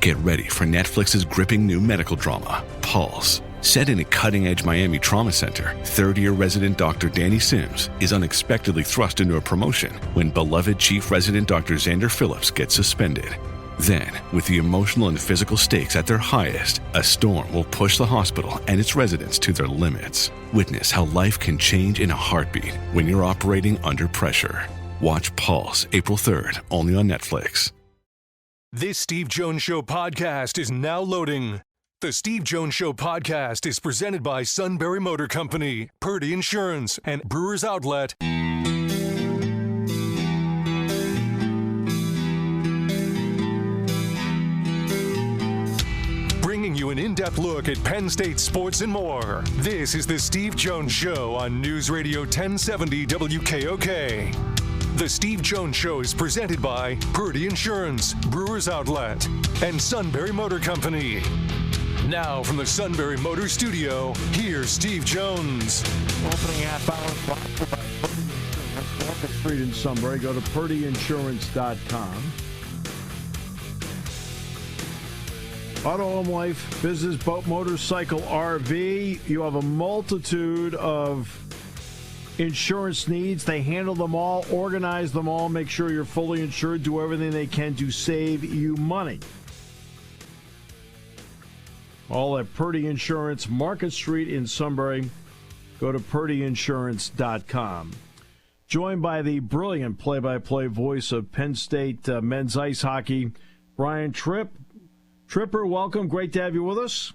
Get ready for Netflix's gripping new medical drama, Pulse. Set in a cutting-edge Miami trauma center, third-year resident Dr. Danny Sims is unexpectedly thrust into a promotion when beloved chief resident Dr. Xander Phillips gets suspended. Then, with the emotional and physical stakes at their highest, a storm will push the hospital and its residents to their limits. Witness how life can change in a heartbeat when you're operating under pressure. Watch Pulse April 3rd, only on Netflix. This Steve Jones Show podcast is now loading. The Steve Jones Show podcast is presented by Sunbury Motor Company, Purdy Insurance, and Brewers Outlet. Bringing you an in-depth look at Penn State sports and more. This is the Steve Jones Show on News Radio 1070 WKOK. The Steve Jones Show is presented by Purdy Insurance, Brewers Outlet, and Sunbury Motor Company. Now from the Sunbury Motor Studio, here's Steve Jones. Opening half hour brought by Purdy Insurance. Walker Street in Sunbury. Go to purdyinsurance.com. Auto, home, life, business, boat, motorcycle, RV. You have a multitude of insurance needs. They handle them all, organize them all, make sure you're fully insured, do everything they can to save you money. All at Purdy Insurance, Market Street in Sunbury. Go to purdyinsurance.com. Joined by the brilliant play-by-play voice of Penn State men's ice hockey, Brian Tripp. Tripper, welcome. Great to have you with us.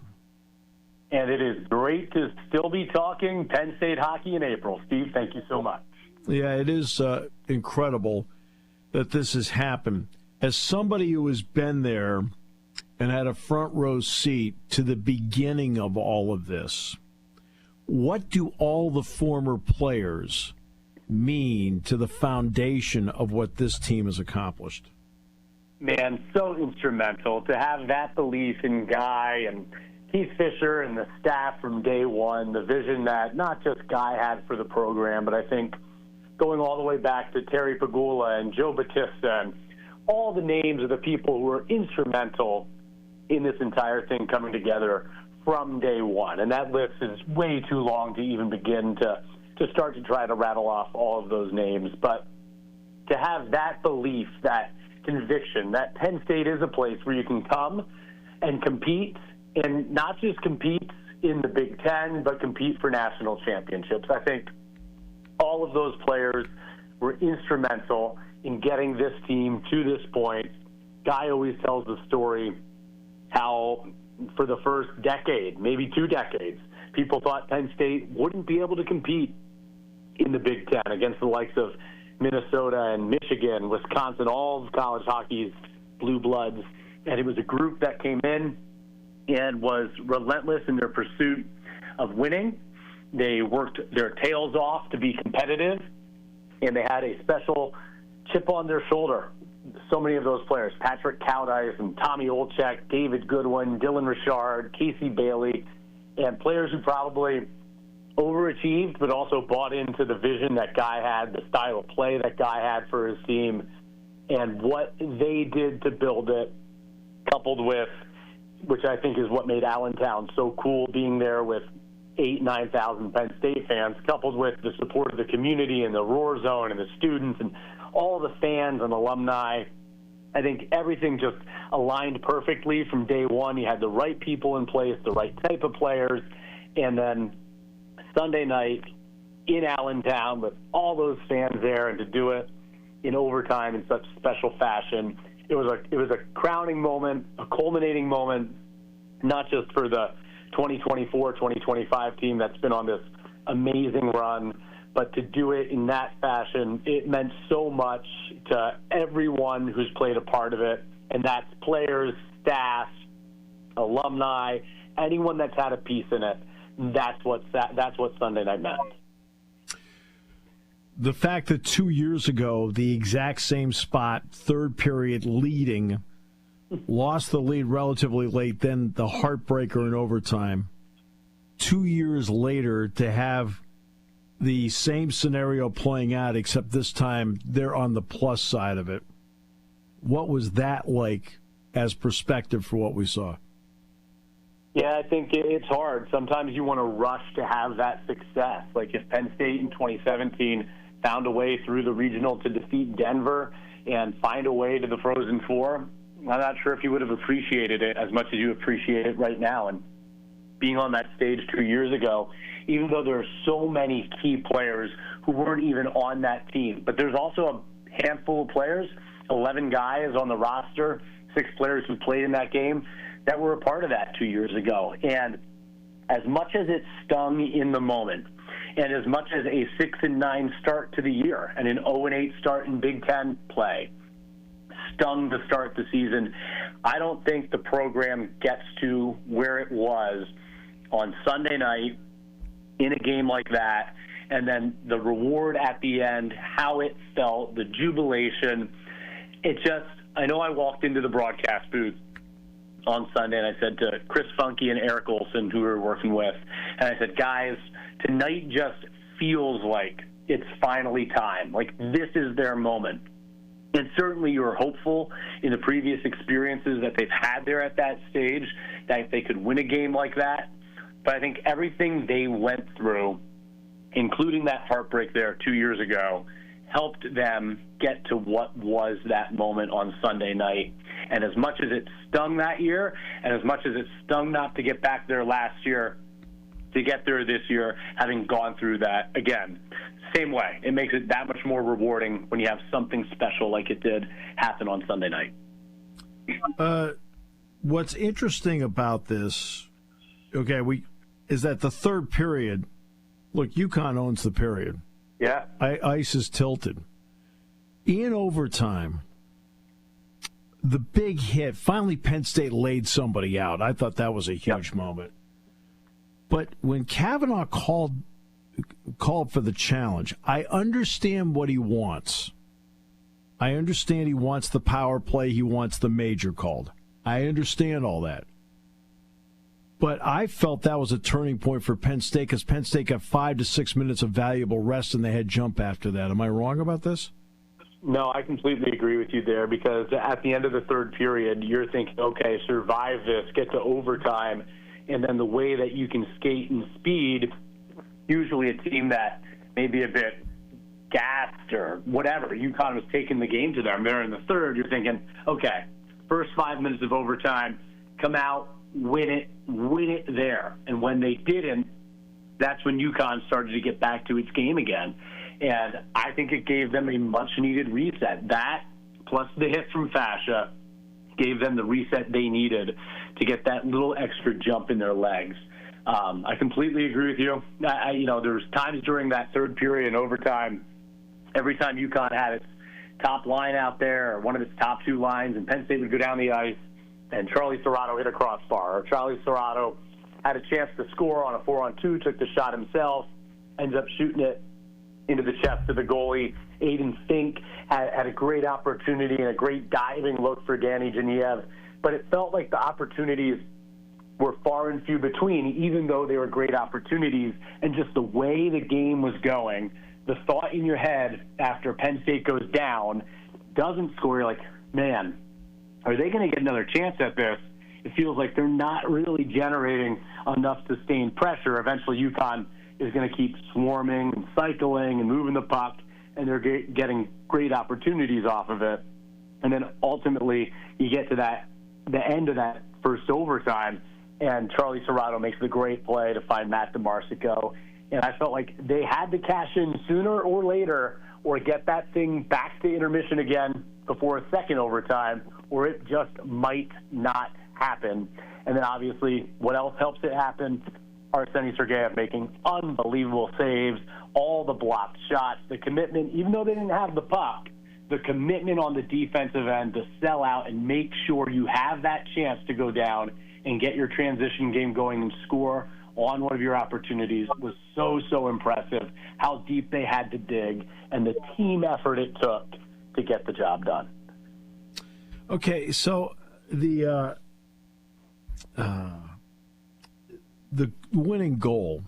And it is great to still be talking Penn State hockey in April. Steve, thank you so much. Yeah, it is incredible that this has happened. As somebody who has been there and had a front row seat to the beginning of all of this, what do all the former players mean to the foundation of what this team has accomplished? Man, so instrumental to have that belief in Guy and Keith Fisher and the staff from day one, the vision that not just Guy had for the program, but I think going all the way back to Terry Pagula and Joe Batista and all the names of the people who were instrumental in this entire thing coming together from day one. And that list is way too long to even begin to start to try to rattle off all of those names. But to have that belief, that conviction, that Penn State is a place where you can come and compete, and not just compete in the Big Ten, but compete for national championships. I think all of those players were instrumental in getting this team to this point. Guy always tells the story how for the first decade, maybe 2 decades, people thought Penn State wouldn't be able to compete in the Big Ten against the likes of Minnesota and Michigan, Wisconsin, all of college hockey's blue bloods. And it was a group that came in and was relentless in their pursuit of winning. They worked their tails off to be competitive, and they had a special chip on their shoulder. So many of those players, Patrick Cowdice and Tommy Olczyk, David Goodwin, Dylan Richard, Casey Bailey, and players who probably overachieved but also bought into the vision that Guy had, the style of play that Guy had for his team, and what they did to build it, coupled with, which I think is what made Allentown so cool, being there with 8,000-9,000 Penn State fans, coupled with the support of the community and the Roar Zone and the students and all the fans and alumni. I think everything just aligned perfectly from day one. You had the right people in place, the right type of players, and then Sunday night in Allentown with all those fans there, and to do it in overtime in such special fashion. It was a crowning moment, a culminating moment, not just for the 2024-2025 team that's been on this amazing run, but to do it in that fashion, it meant so much to everyone who's played a part of it, and that's players, staff, alumni, anyone that's had a piece in it. That's what Sunday night meant. The fact that 2 years ago, the exact same spot, third period leading, lost the lead relatively late, then the heartbreaker in overtime. 2 years later, to have the same scenario playing out, except this time they're on the plus side of it. What was that like as perspective for what we saw? Yeah, I think it's hard. Sometimes you want to rush to have that success. Like if Penn State in 2017 found a way through the regional to defeat Denver and find a way to the Frozen Four, I'm not sure if you would have appreciated it as much as you appreciate it right now. And being on that stage 2 years ago, even though there are so many key players who weren't even on that team, but there's also a handful of players, 11 guys on the roster, 6 players who played in that game, that were a part of that 2 years ago. And as much as it stung in the moment, and as much as a 6-9 start to the year and an 0-8 start in Big Ten play stung to start the season, I don't think the program gets to where it was on Sunday night in a game like that, and then the reward at the end, how it felt, the jubilation. I know I walked into the broadcast booth on Sunday, and I said to Chris Funke and Eric Olson, who we were working with, and I said, guys, tonight just feels like it's finally time. Like, this is their moment. And certainly you were hopeful in the previous experiences that they've had there at that stage that they could win a game like that. But I think everything they went through, including that heartbreak there 2 years ago, helped them get to what was that moment on Sunday night. And as much as it stung that year, and as much as it stung not to get back there last year, to get there this year, having gone through that, again, same way. It makes it that much more rewarding when you have something special like it did happen on Sunday night. What's interesting about this, is that the third period, look, UConn owns the period. Yeah. Ice is tilted. In overtime, the big hit, finally Penn State laid somebody out. I thought that was a huge moment. But when Kavanaugh called for the challenge, I understand what he wants. I understand he wants the power play. He wants the major called. I understand all that. But I felt that was a turning point for Penn State because Penn State got 5 to 6 minutes of valuable rest and they had jump after that. Am I wrong about this? No, I completely agree with you there because at the end of the third period, you're thinking, okay, survive this, get to overtime, and then the way that you can skate and speed, usually a team that may be a bit gassed or whatever, UConn was taking the game to them there in the third, you're thinking, okay, first 5 minutes of overtime, come out, win it there. And when they didn't, that's when UConn started to get back to its game again. And I think it gave them a much-needed reset. That, plus the hit from Fascia, gave them the reset they needed to get that little extra jump in their legs. I completely agree with you. There was times during that third period in overtime, every time UConn had its top line out there or one of its top two lines, and Penn State would go down the ice, and Charlie Serrato hit a crossbar, or Charlie Serrato had a chance to score on a 4-on-2, took the shot himself, ends up shooting it into the chest of the goalie. Aiden Fink had a great opportunity and a great diving look for Danny Geniev, but it felt like the opportunities were far and few between, even though they were great opportunities. And just the way the game was going, the thought in your head after Penn State goes down, doesn't score, you're like, man, are they going to get another chance at this? It feels like they're not really generating enough sustained pressure. Eventually, UConn is going to keep swarming and cycling and moving the puck, and they're getting great opportunities off of it. And then ultimately, you get to the end of that first overtime, and Charlie Serrato makes the great play to find Matt DeMarsico. And I felt like they had to cash in sooner or later or get that thing back to intermission again before a second overtime, or it just might not happen. And then obviously, what else helps it happen? Arseny Sergeyev making unbelievable saves, all the blocked shots, the commitment, even though they didn't have the puck, the commitment on the defensive end to sell out and make sure you have that chance to go down and get your transition game going and score on one of your opportunities was so impressive. How deep they had to dig and the team effort it took to get the job done. Okay, so the winning goal,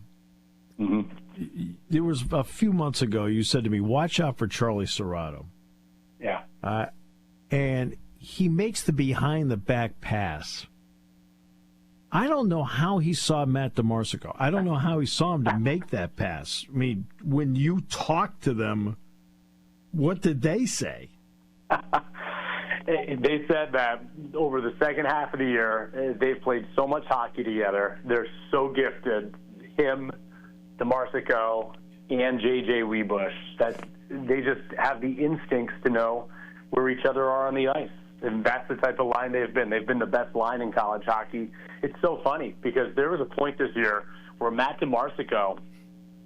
there was a few months ago, you said to me, watch out for Charlie Serrato. Yeah. And he makes the behind-the-back pass. I don't know how he saw Matt DeMarsico. I don't know how he saw him to make that pass. I mean, when you talk to them, what did they say? They said that over the second half of the year, they've played so much hockey together. They're so gifted, him, DeMarsico, and J.J. Webush, that they just have the instincts to know where each other are on the ice. And that's the type of line they've been. They've been the best line in college hockey. It's so funny because there was a point this year where Matt DeMarsico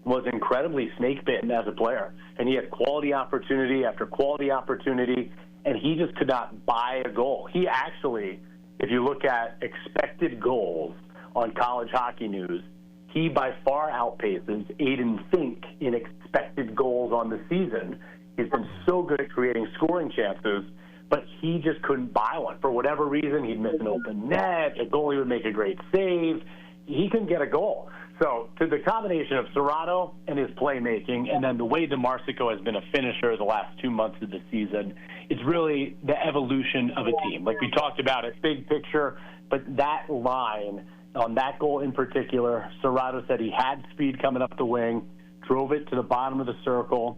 was incredibly snake-bitten as a player, and he had quality opportunity after quality opportunity, and he just could not buy a goal. He actually, if you look at expected goals on College Hockey News, he by far outpaces Aiden Fink in expected goals on the season. He's been so good at creating scoring chances, but he just couldn't buy one. For whatever reason, he'd miss an open net, a goalie would make a great save. He couldn't get a goal. So to the combination of Serrato and his playmaking, and then the way DeMarsico has been a finisher the last 2 months of the season, it's really the evolution of a team. Like we talked about it, big picture, but that line on that goal in particular, Serrato said he had speed coming up the wing, drove it to the bottom of the circle.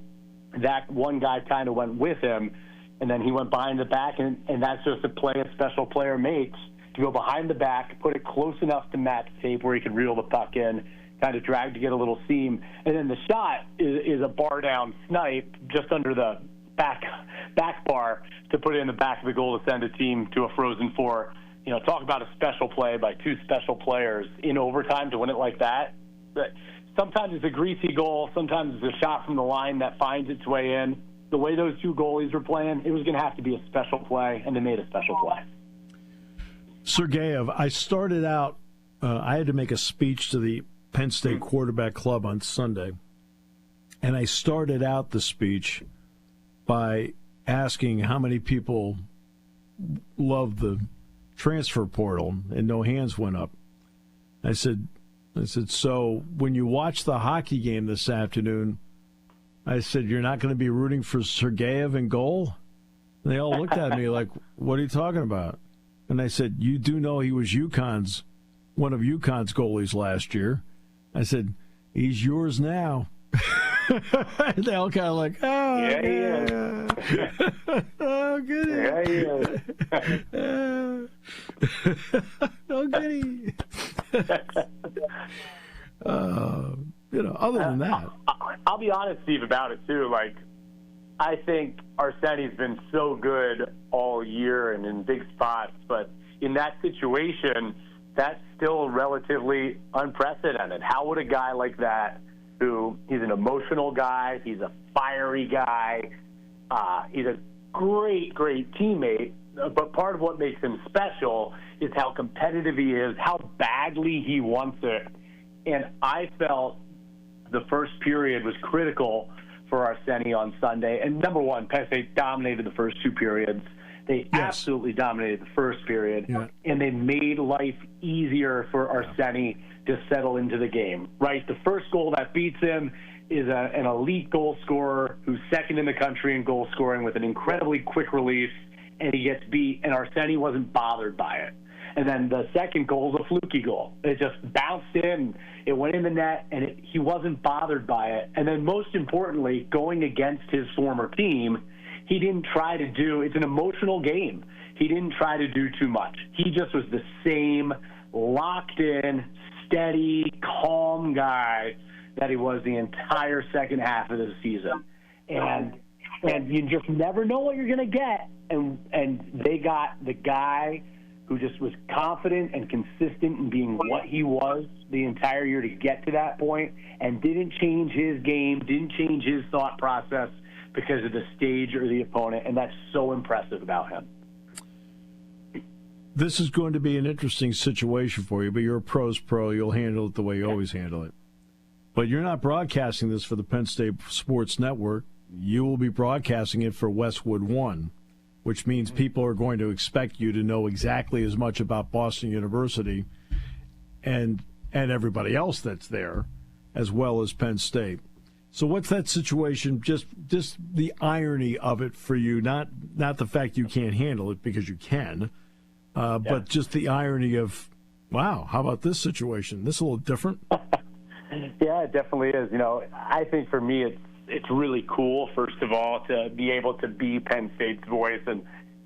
That one guy kind of went with him, and then he went behind the back, and that's just a play a special player makes, to go behind the back, put it close enough to Matt's tape where he could reel the puck in, kind of drag to get a little seam. And then the shot is a bar-down snipe just under the back bar to put it in the back of the goal to send a team to a Frozen Four. You know, talk about a special play by two special players in overtime to win it like that. But sometimes it's a greasy goal. Sometimes it's a shot from the line that finds its way in. The way those two goalies were playing, it was going to have to be a special play, and they made a special play. Sergeyev, I started out, I had to make a speech to the Penn State Quarterback Club on Sunday, and I started out the speech by asking how many people love the transfer portal, and no hands went up. I said, so when you watch the hockey game this afternoon, I said, you're not going to be rooting for Sergeyev in goal? And they all looked at me like, what are you talking about? And I said, you do know he was one of UConn's goalies last year. I said, he's yours now. They all kind of like, oh, yeah. Oh, goody. Yeah. Oh, goody. Other than that. I'll be honest, Steve, about it, too. Like, I think Arseny's been so good all year and in big spots, but in that situation, that's still relatively unprecedented. How would a guy like that, who he's an emotional guy, he's a fiery guy, he's a great, great teammate, but part of what makes him special is how competitive he is, how badly he wants it. And I felt the first period was critical for Arseny on Sunday. And number one, Penn State dominated the first two periods. They absolutely dominated the first period, and they made life easier for Arseny to settle into the game, right? The first goal that beats him is an elite goal scorer who's second in the country in goal scoring with an incredibly quick release, and he gets beat, and Arseny wasn't bothered by it. And then the second goal is a fluky goal. It just bounced in, it went in the net, and he wasn't bothered by it. And then most importantly, going against his former team, he didn't try to do – it's an emotional game. He didn't try to do too much. He just was the same locked-in, steady, calm guy that he was the entire second half of the season. And you just never know what you're going to get. And they got the guy who just was confident and consistent in being what he was the entire year to get to that point, and didn't change his game, didn't change his thought process because of the stage or the opponent, and that's so impressive about him. This is going to be an interesting situation for you, but you're a pro's pro. You'll handle it the way you always handle it. But you're not broadcasting this for the Penn State Sports Network. You will be broadcasting it for Westwood One, which means people are going to expect you to know exactly as much about Boston University and everybody else that's there, as well as Penn State. So what's that situation? Just the irony of it for you, not the fact you can't handle it because you can, but just the irony of, wow, how about this situation? This is a little different. Yeah, it definitely is. I think for me it's really cool, first of all, to be able to be Penn State's voice, and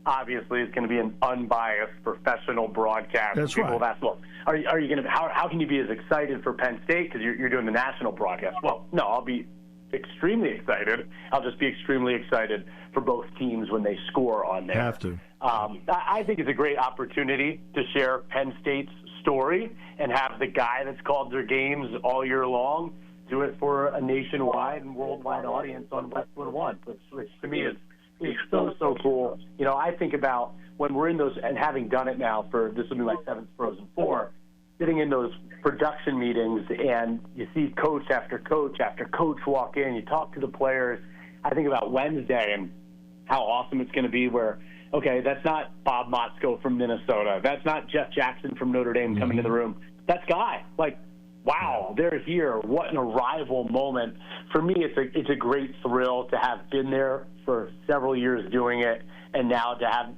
obviously it's going to be an unbiased professional broadcast. That's People right. have asked, well, are you going to? How can you be as excited for Penn State because you're doing the national broadcast? Well, no, I'll be extremely excited. I'll just be extremely excited for both teams when they score on there. Have to. I think it's a great opportunity to share Penn State's story and have the guy that's called their games all year long do it for a nationwide and worldwide audience on Westwood One, which to me is so cool. I think about when we're in those, and having done it now this will be my 7th Frozen Four, sitting in those production meetings and you see coach after coach after coach walk in, you talk to the players. I think about Wednesday and how awesome it's going to be where, okay, that's not Bob Motzko from Minnesota. That's not Jeff Jackson from Notre Dame coming in the room. That's Guy. Like, wow, they're here. What an arrival moment. For me, it's a great thrill to have been there for several years doing it, and now to have,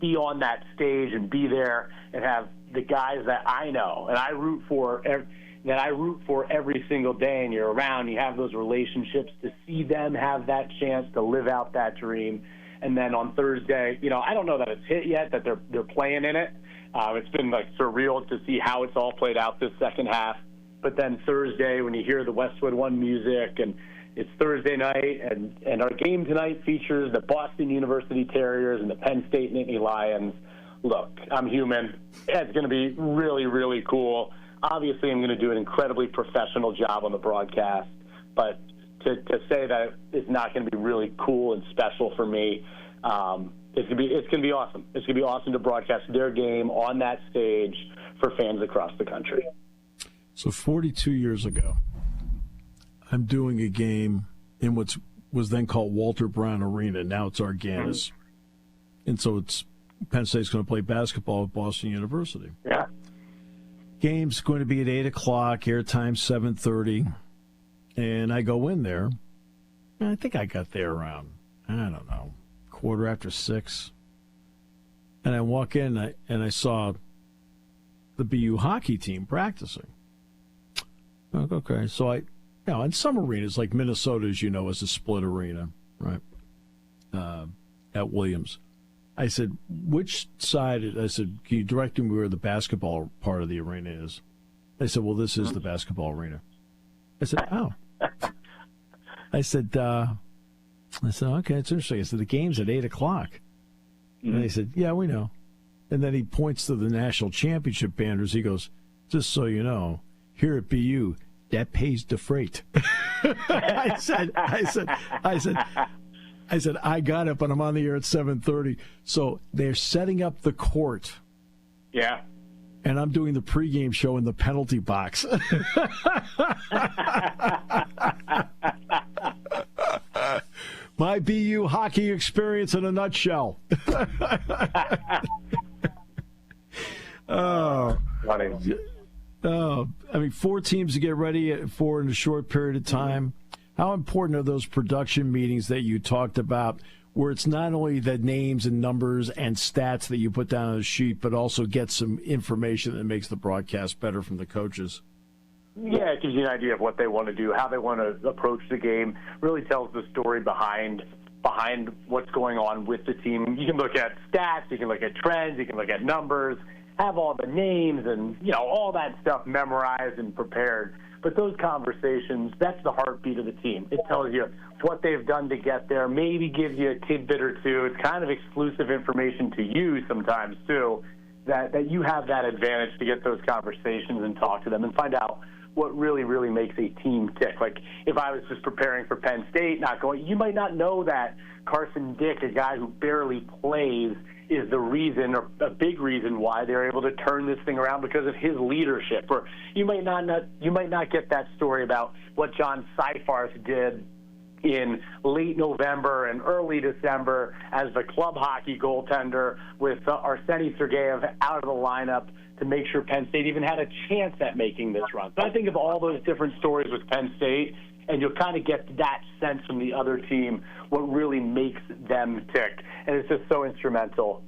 be on that stage and be there and have the guys that I know and I root for every single day, and you're around, you have those relationships, to see them have that chance to live out that dream. And then on Thursday, I don't know that it's hit yet, that they're playing in it. It's been surreal to see how it's all played out this second half. But then Thursday, when you hear the Westwood One music, and it's Thursday night, and our game tonight features the Boston University Terriers and the Penn State Nittany Lions. Look, I'm human. It's going to be really, really cool. Obviously, I'm going to do an incredibly professional job on the broadcast, but to say that it's not going to be really cool and special for me, it's going to be awesome. It's going to be awesome to broadcast their game on that stage for fans across the country. So 42 years ago, I'm doing a game in what was then called Walter Brown Arena. Now it's Arganis. And so it's Penn State's going to play basketball at Boston University. Yeah. Game's going to be at 8 o'clock, airtime 7:30. And I go in there, and I think I got there around, 6:15. And I walk in, and I saw the BU hockey team practicing. Okay, so in some arenas, like Minnesota, as you know, is a split arena, right, at Williams. I said, which side? I said, can you direct me where the basketball part of the arena is? They said, well, this is the basketball arena. I said, oh. I said, okay, it's interesting. I said, the game's at 8 o'clock. Mm-hmm. And they said, yeah, we know. And then he points to the national championship banners. He goes, just so you know, here at BU, that pays the freight. I said, I got it, but I'm on the air at 7:30. So they're setting up the court. Yeah. And I'm doing the pregame show in the penalty box. My BU hockey experience in a nutshell. Funny. 4 teams to get ready for in a short period of time. How important are those production meetings that you talked about, where it's not only the names and numbers and stats that you put down on a sheet, but also get some information that makes the broadcast better from the coaches? Yeah, it gives you an idea of what they want to do, how they want to approach the game, really tells the story behind what's going on with the team. You can look at stats, you can look at trends, you can look at numbers, have all the names and, all that stuff memorized and prepared. But those conversations, that's the heartbeat of the team. It tells you what they've done to get there, maybe gives you a tidbit or two. It's kind of exclusive information to you sometimes, too, that you have that advantage to get those conversations and talk to them and find out what really, really makes a team tick. Like, if I was just preparing for Penn State, you might not know that Carson Dick, a guy who barely plays, is the reason, or a big reason, why they're able to turn this thing around because of his leadership. Or you might not get that story about what John Seifarth did in late November and early December as the club hockey goaltender with Arseny Sergeyev out of the lineup to make sure Penn State even had a chance at making this run. So I think of all those different stories with Penn State, and you'll kind of get that sense from the other team what really makes them tick. And it's just so instrumental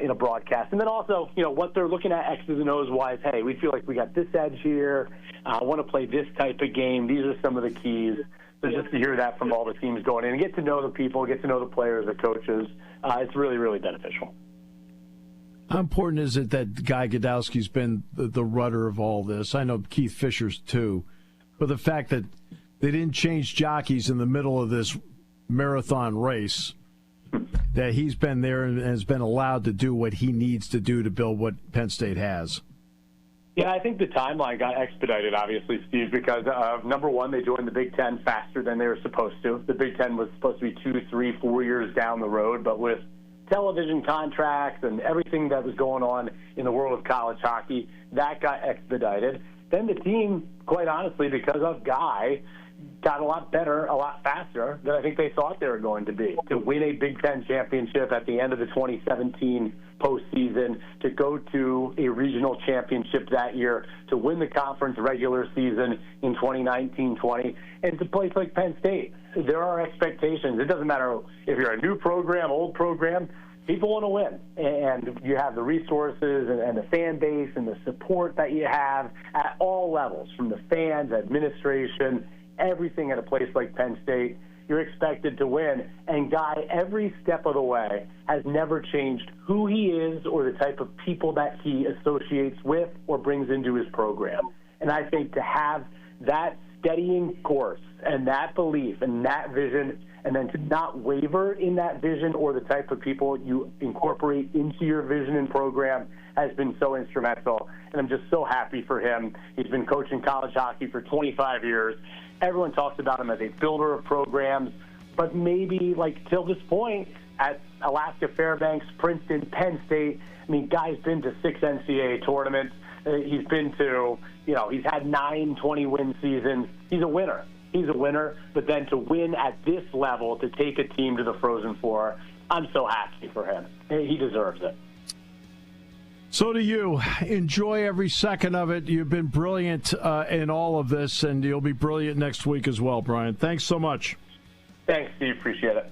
in a broadcast. And then also, what they're looking at X's and O's wise, hey, we feel like we got this edge here. I want to play this type of game. These are some of the keys. So just to hear that from all the teams going in and get to know the people, get to know the players, the coaches, it's really, really beneficial. How important is it that Guy Godowski's been the rudder of all this? I know Keith Fisher's too, but the fact that they didn't change jockeys in the middle of this marathon race, that he's been there and has been allowed to do what he needs to do to build what Penn State has. Yeah, I think the timeline got expedited, obviously, Steve, because, number one, they joined the Big Ten faster than they were supposed to. The Big Ten was supposed to be 2, 3, 4 years down the road, but with television contracts and everything that was going on in the world of college hockey, that got expedited. Then the team, quite honestly, because of Guy, got a lot better, a lot faster than I think they thought they were going to be. To win a Big Ten championship at the end of the 2017 postseason, to go to a regional championship that year, to win the conference regular season in 2019-20, and to place like Penn State. There are expectations. It doesn't matter if you're a new program, old program, people want to win. And you have the resources and the fan base and the support that you have at all levels, from the fans, administration, everything at a place like Penn State. You're expected to win. And Guy, every step of the way, has never changed who he is or the type of people that he associates with or brings into his program. And I think to have that steadying course and that belief and that vision, and then to not waver in that vision or the type of people you incorporate into your vision and program, has been so instrumental. And I'm just so happy for him. He's been coaching college hockey for 25 years. Everyone talks about him as a builder of programs, but maybe till this point at Alaska Fairbanks, Princeton, Penn State, I mean, Guy's been to 6 NCAA tournaments. He's been to, he's had 9 20-win seasons. He's a winner. He's a winner. But then to win at this level, to take a team to the Frozen Four, I'm so happy for him. He deserves it. So do you. Enjoy every second of it. You've been brilliant in all of this, and you'll be brilliant next week as well, Brian. Thanks so much. Thanks, Steve. Appreciate it.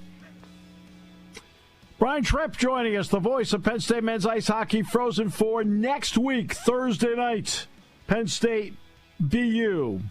Brian Tripp joining us, the voice of Penn State men's ice hockey Frozen Four. Next week, Thursday night, Penn State, BU.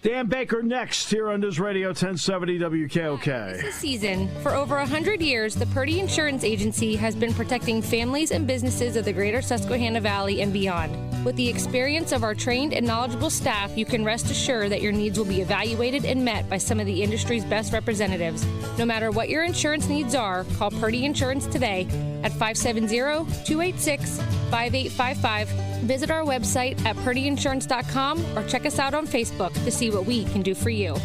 Dan Baker next here on News Radio 1070 WKOK. This season, for over 100 years, the Purdy Insurance Agency has been protecting families and businesses of the greater Susquehanna Valley and beyond. With the experience of our trained and knowledgeable staff, you can rest assured that your needs will be evaluated and met by some of the industry's best representatives. No matter what your insurance needs are, call Purdy Insurance today at 570-286-5855. Visit our website at purdyinsurance.com or check us out on Facebook to see what we can do for you.